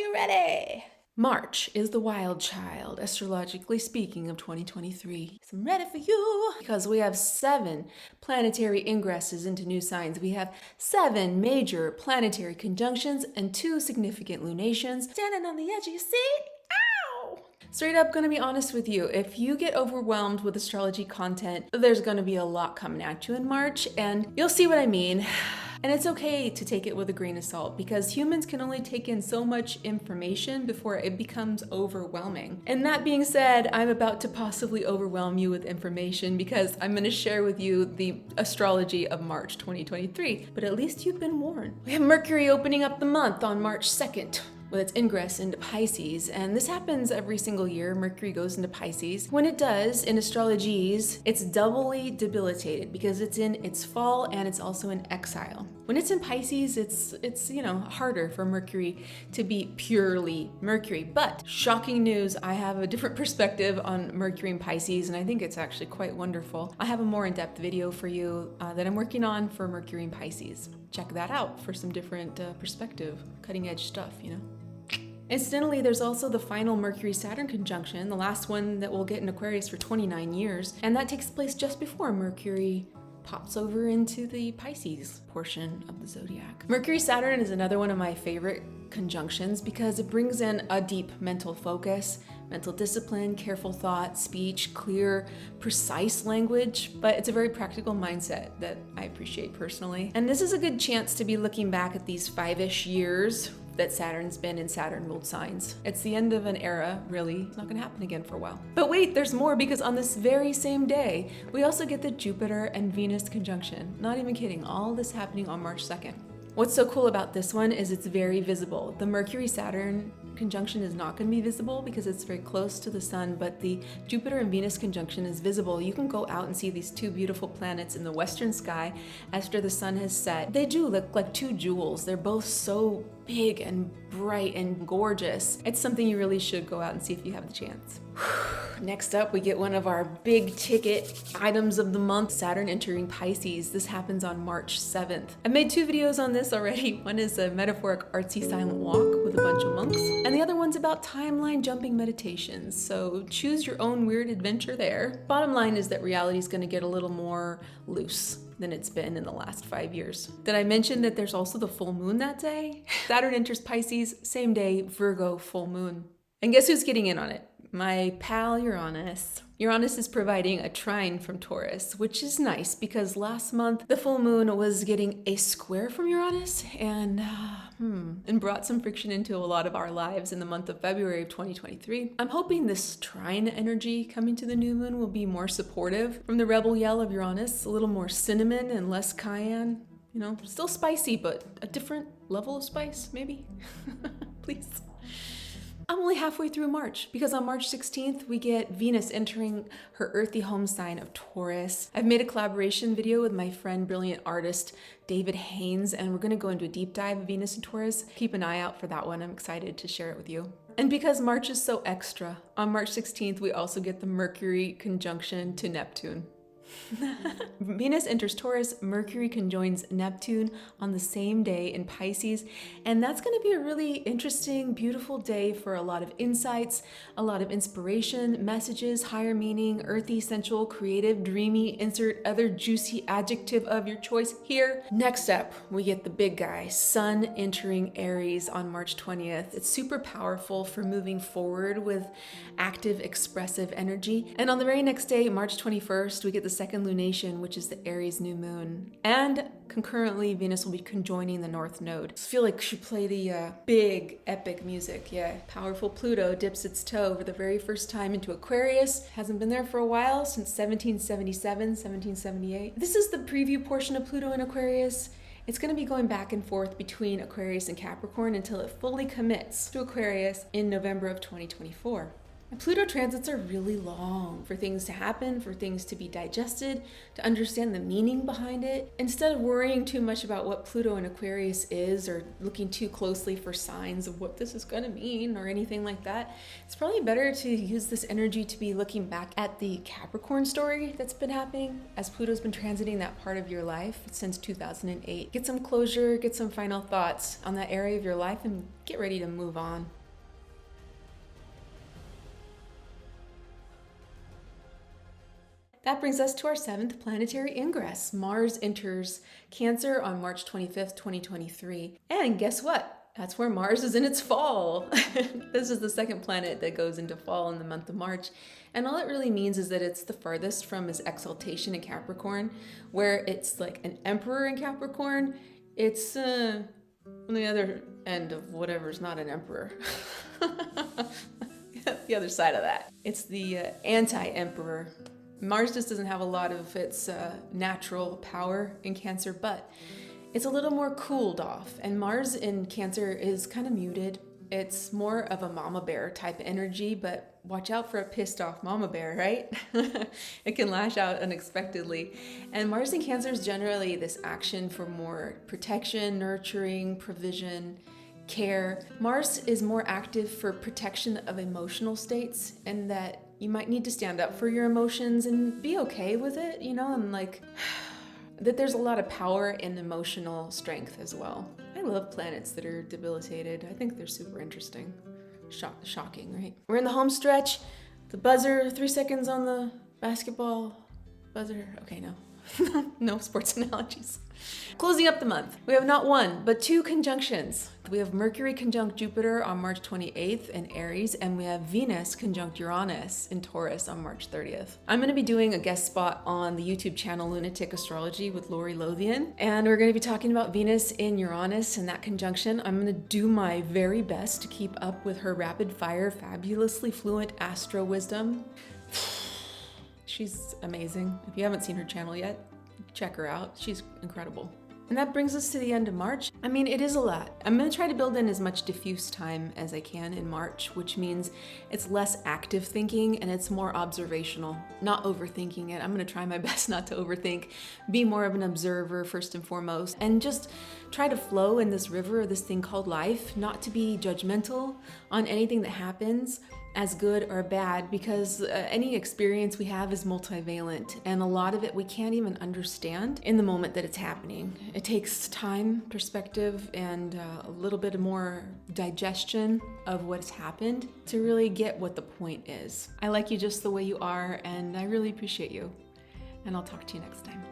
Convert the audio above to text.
you ready? March is the wild child, astrologically speaking, of 2023. So I'm ready for you because we have 7 planetary ingresses into new signs. We have 7 major planetary conjunctions and 2 significant lunations. Standing on the edge of your seat. Ow! Straight up, gonna be honest with you, if you get overwhelmed with astrology content, there's gonna be a lot coming at you in March, and you'll see what I mean. And it's okay to take it with a grain of salt because humans can only take in so much information before it becomes overwhelming. And that being said, I'm about to possibly overwhelm you with information because I'm going to share with you the astrology of March 2023. But at least you've been warned. We have Mercury opening up the month on March 2nd. With its ingress into Pisces, and this happens every single year. Mercury goes into Pisces. When it does, in astrologies, it's doubly debilitated because it's in its fall and it's also in exile. When it's in Pisces, it's harder for Mercury to be purely Mercury. But shocking news, I have a different perspective on Mercury in Pisces, and I think it's actually quite wonderful. I have a more in-depth video for you that I'm working on for Mercury in Pisces. Check that out for some different perspective, cutting edge stuff, Incidentally, there's also the final Mercury-Saturn conjunction, the last one that we'll get in Aquarius for 29 years, and that takes place just before Mercury pops over into the Pisces portion of the zodiac. Mercury-Saturn is another one of my favorite conjunctions because it brings in a deep mental focus, mental discipline, careful thought, speech, clear, precise language, but it's a very practical mindset that I appreciate personally. And this is a good chance to be looking back at these 5-ish years that Saturn's been in Saturn-ruled signs. It's the end of an era, really. It's not gonna happen again for a while. But wait, there's more, because on this very same day, we also get the Jupiter and Venus conjunction. Not even kidding, all this happening on March 2nd. What's so cool about this one is it's very visible. The Mercury-Saturn conjunction is not going to be visible because it's very close to the sun, but the Jupiter and Venus conjunction is visible. You can go out and see these 2 beautiful planets in the western sky after the sun has set. They do look like 2 jewels. They're both so big and bright and gorgeous. It's something you really should go out and see if you have the chance. Next up, we get one of our big ticket items of the month, Saturn entering Pisces. This happens on March 7th. I've made 2 videos on this already. One is a metaphoric artsy silent walk with a bunch of monks, and the other one's about timeline jumping meditations. So choose your own weird adventure there. Bottom line is that reality is going to get a little more loose than it's been in the last 5 years. Did I mention that there's also the full moon that day? Saturn enters Pisces, same day, Virgo full moon. And guess who's getting in on it? My pal Uranus. Uranus is providing a trine from Taurus, which is nice because last month the full moon was getting a square from Uranus and brought some friction into a lot of our lives in the month of February of 2023. I'm hoping this trine energy coming to the new moon will be more supportive from the rebel yell of Uranus, a little more cinnamon and less cayenne. Still spicy, but a different level of spice, maybe? Please. I'm only halfway through March because on March 16th, we get Venus entering her earthy home sign of Taurus. I've made a collaboration video with my friend, brilliant artist, David Haynes, and we're gonna go into a deep dive of Venus and Taurus. Keep an eye out for that one. I'm excited to share it with you. And because March is so extra, on March 16th, we also get the Mercury conjunction to Neptune. Venus enters Taurus, Mercury conjoins Neptune on the same day in Pisces, and that's going to be a really interesting, beautiful day for a lot of insights, a lot of inspiration, messages, higher meaning, earthy, sensual, creative, dreamy, insert other juicy adjective of your choice here. Next up, we get the big guy, Sun entering Aries on March 20th. It's super powerful for moving forward with active, expressive energy. And on the very next day, March 21st, we get the second lunation, which is the Aries new moon. And concurrently, Venus will be conjoining the North Node. I feel like we should play the big, epic music. Yeah, powerful Pluto dips its toe for the very first time into Aquarius. Hasn't been there for a while, since 1777, 1778. This is the preview portion of Pluto in Aquarius. It's going to be going back and forth between Aquarius and Capricorn until it fully commits to Aquarius in November of 2024. And Pluto transits are really long for things to happen, for things to be digested, to understand the meaning behind it. Instead of worrying too much about what Pluto in Aquarius is or looking too closely for signs of what this is going to mean or anything like that, it's probably better to use this energy to be looking back at the Capricorn story that's been happening as Pluto's been transiting that part of your life since 2008. Get some closure, get some final thoughts on that area of your life, and get ready to move on. That brings us to our 7th planetary ingress. Mars enters Cancer on March 25th, 2023. And guess what? That's where Mars is in its fall. This is the 2nd planet that goes into fall in the month of March. And all it really means is that it's the farthest from its exaltation in Capricorn, where it's like an emperor in Capricorn. It's on the other end of whatever's not an emperor. The other side of that. It's the anti-emperor. Mars just doesn't have a lot of its natural power in Cancer, but it's a little more cooled off. And Mars in Cancer is kind of muted. It's more of a mama bear type energy, but watch out for a pissed off mama bear, right? It can lash out unexpectedly. And Mars in Cancer is generally this action for more protection, nurturing, provision, care. Mars is more active for protection of emotional states, and that you might need to stand up for your emotions and be okay with it, you know, and like that there's a lot of power in emotional strength as well. I love planets that are debilitated. I think they're super interesting. Shocking, right? We're in the home stretch. The buzzer, 3 seconds on the basketball buzzer. Okay, no. No sports analogies. Closing up the month, we have not one, but 2 conjunctions. We have Mercury conjunct Jupiter on March 28th in Aries, and we have Venus conjunct Uranus in Taurus on March 30th. I'm going to be doing a guest spot on the YouTube channel Lunatic Astrology with Lori Lothian, and we're going to be talking about Venus in Uranus and that conjunction. I'm going to do my very best to keep up with her rapid fire, fabulously fluent astro wisdom. She's amazing. If you haven't seen her channel yet, check her out. She's incredible. And that brings us to the end of March. I mean, it is a lot. I'm going to try to build in as much diffuse time as I can in March, which means it's less active thinking and it's more observational, not overthinking it. I'm going to try my best not to overthink, be more of an observer first and foremost, and just try to flow in this river, this thing called life, not to be judgmental on anything that happens as good or bad, because any experience we have is multivalent, and a lot of it we can't even understand in the moment that it's happening. It takes time, perspective, and a little bit more digestion of what's happened to really get what the point is. I like you just the way you are, and I really appreciate you, and I'll talk to you next time.